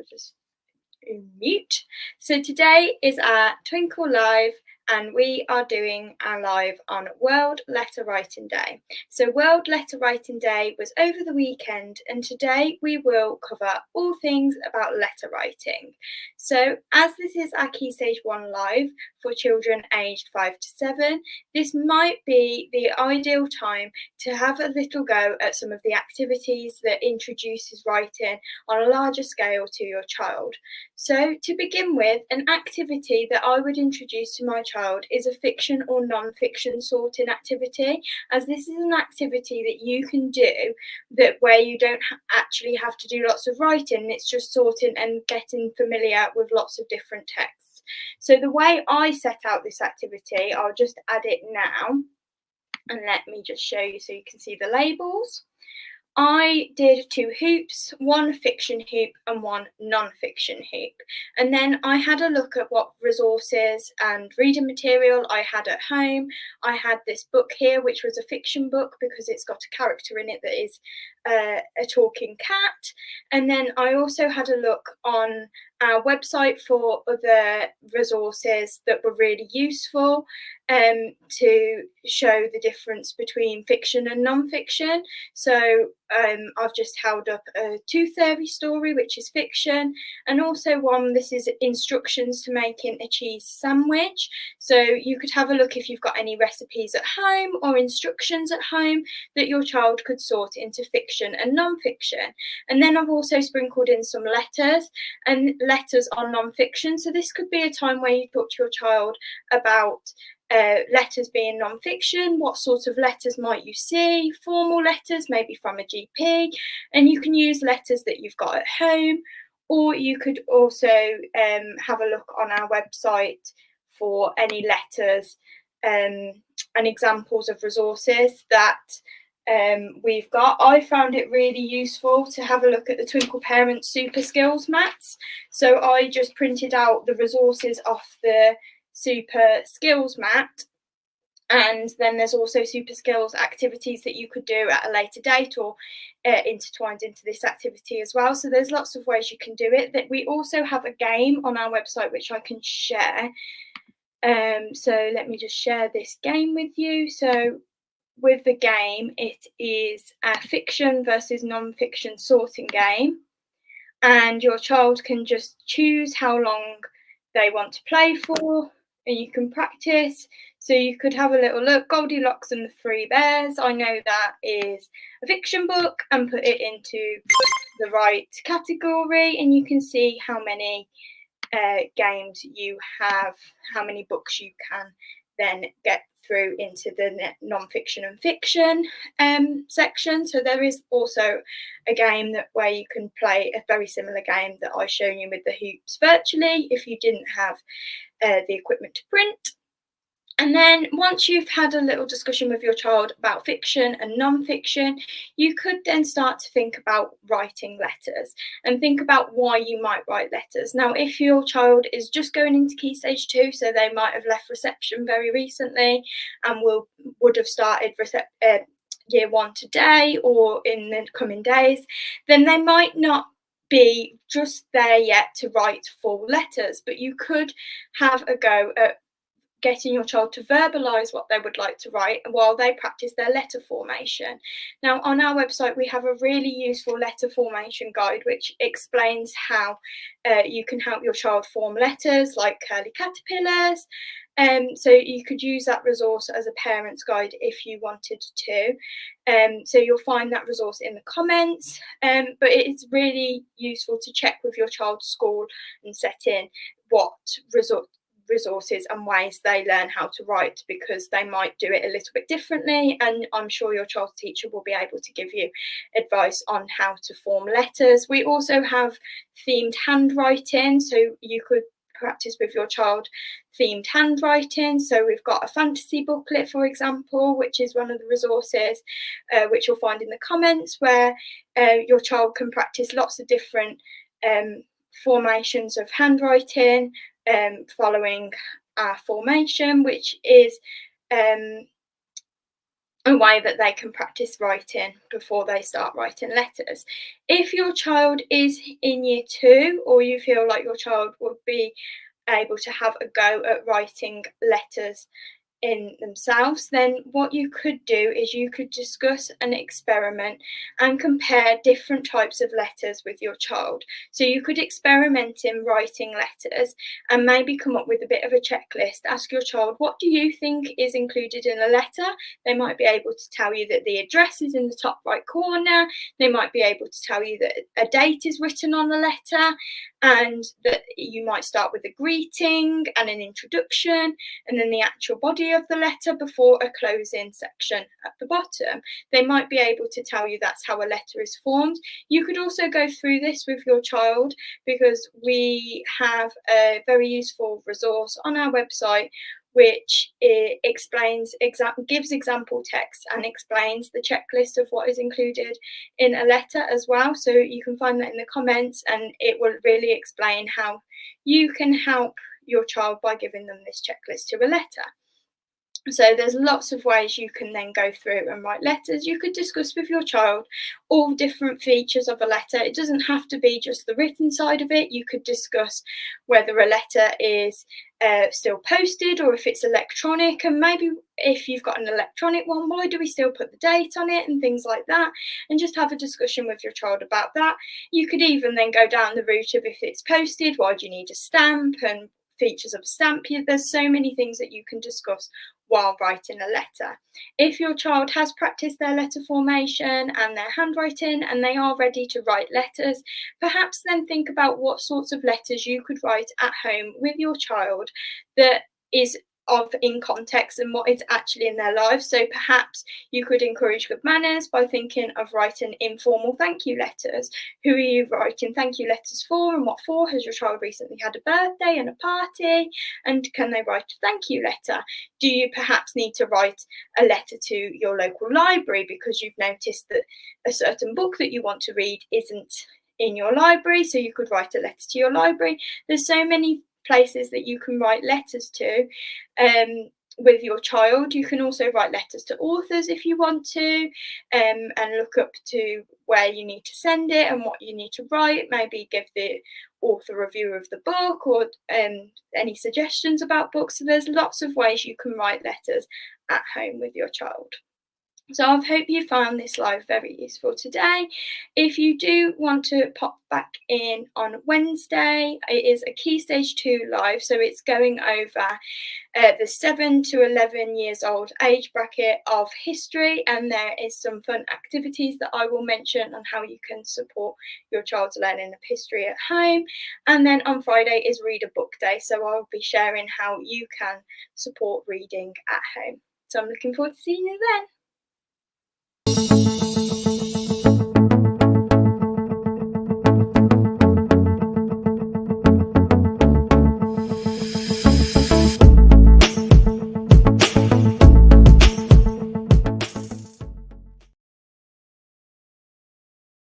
I'll just mute. So today is our Twinkl Live, and we are doing our live on World Letter Writing Day. So World Letter Writing Day was over the weekend, and today we will cover all things about letter writing. So as this is our Key Stage 1 live for children aged 5 to 7, this might be the ideal time to have a little go at some of the activities that introduces writing on a larger scale to your child. So to begin with, an activity that I would introduce to my child is a fiction or non-fiction sorting activity, as this is an activity that you can do where you don't actually have to do lots of writing, it's just sorting and getting familiar with lots of different texts. So the way I set out this activity, I'll just add it now, and let me just show you so you can see the labels. I did 2 hoops, 1 fiction hoop and 1 non-fiction hoop. And then I had a look at what resources and reading material I had at home. I had this book here, which was a fiction book because it's got a character in it that is a talking cat. And then I also had a look on our website for other resources that were really useful to show the difference between fiction and non-fiction. So I've just held up a Tooth Fairy story, which is fiction, and also this is instructions to making a cheese sandwich. So you could have a look if you've got any recipes at home or instructions at home that your child could sort into fiction and non-fiction. And then I've also sprinkled in some letters, and letters are non-fiction. So this could be a time where you talk to your child about letters being non-fiction. What sort of letters might you see? Formal letters, maybe from a GP, and you can use letters that you've got at home, or you could also have a look on our website for any letters and examples of resources that we've got. I found it really useful to have a look at the Twinkl Parent Super Skills Mats. So I just printed out the resources off the Super Skills mat, and then there's also Super Skills activities that you could do at a later date or intertwined into this activity as well. So there's lots of ways you can do it. That we also have a game on our website which I can share. So let me just share this game with you. So with the game, it is a fiction versus non-fiction sorting game, and your child can just choose how long they want to play for, and you can practice. So you could have a little look, Goldilocks and the Three Bears. I know that is a fiction book, and put it into the right category, and you can see how many games you have, how many books you can then get through into the non-fiction and fiction section. So there is also a game where you can play a very similar game that I've shown you with the hoops virtually if you didn't have the equipment to print. And then once you've had a little discussion with your child about fiction and non-fiction, you could then start to think about writing letters and think about why you might write letters. Now, if your child is just going into Key Stage 2, so they might have left reception very recently and would have started Year 1 today or in the coming days, then they might not be just there yet to write full letters, but you could have a go at getting your child to verbalise what they would like to write while they practice their letter formation. Now, on our website, we have a really useful letter formation guide which explains how you can help your child form letters like curly caterpillars. So you could use that resource as a parent's guide if you wanted to. So you'll find that resource in the comments, but it's really useful to check with your child's school and set in what resources and ways they learn how to write, because they might do it a little bit differently, and I'm sure your child's teacher will be able to give you advice on how to form letters. We also have themed handwriting, so you could practice with your child themed handwriting. So we've got a fantasy booklet, for example, which is one of the resources which you'll find in the comments, where your child can practice lots of different formations of handwriting following our formation, which is a way that they can practice writing before they start writing letters. If your child is in year 2, or you feel like your child would be able to have a go at writing letters in themselves, then what you could do is you could discuss an experiment and compare different types of letters with your child. So you could experiment in writing letters and maybe come up with a bit of a checklist. Ask your child, what do you think is included in a letter? They might be able to tell you that the address is in the top right corner. They might be able to tell you that a date is written on the letter, and that you might start with a greeting and an introduction, and then the actual body of the letter before a closing section at the bottom. They might be able to tell you that's how a letter is formed. You could also go through this with your child, because we have a very useful resource on our website which gives example text and explains the checklist of what is included in a letter as well. So you can find that in the comments, and it will really explain how you can help your child by giving them this checklist to a letter. So there's lots of ways you can then go through and write letters. You could discuss with your child all different features of a letter. It doesn't have to be just the written side of it. You could discuss whether a letter is still posted or if it's electronic, and maybe if you've got an electronic one, why do we still put the date on it and things like that, and just have a discussion with your child about that. You could even then go down the route of, if it's posted, why do you need a stamp, and features of a stamp. There's so many things that you can discuss while writing a letter. If your child has practiced their letter formation and their handwriting and they are ready to write letters, perhaps then think about what sorts of letters you could write at home with your child that is in context and what is actually in their lives. So perhaps you could encourage good manners by thinking of writing informal thank you letters. Who are you writing thank you letters for, and what for? Has your child recently had a birthday and a party, and can they write a thank you letter? Do you perhaps need to write a letter to your local library because you've noticed that a certain book that you want to read isn't in your library, so you could write a letter to your library? There's so many places that you can write letters to with your child. You can also write letters to authors if you want to, and look up to where you need to send it and what you need to write. Maybe give the author a review of the book, or any suggestions about books. So there's lots of ways you can write letters at home with your child. So I hope you found this live very useful today. If you do want to pop back in on Wednesday, it is a Key Stage 2 live, so it's going over the 7 to 11 years old age bracket of history, and there is some fun activities that I will mention on how you can support your child's learning of history at home. And then on Friday is Read a Book Day, so I'll be sharing how you can support reading at home. So I'm looking forward to seeing you then.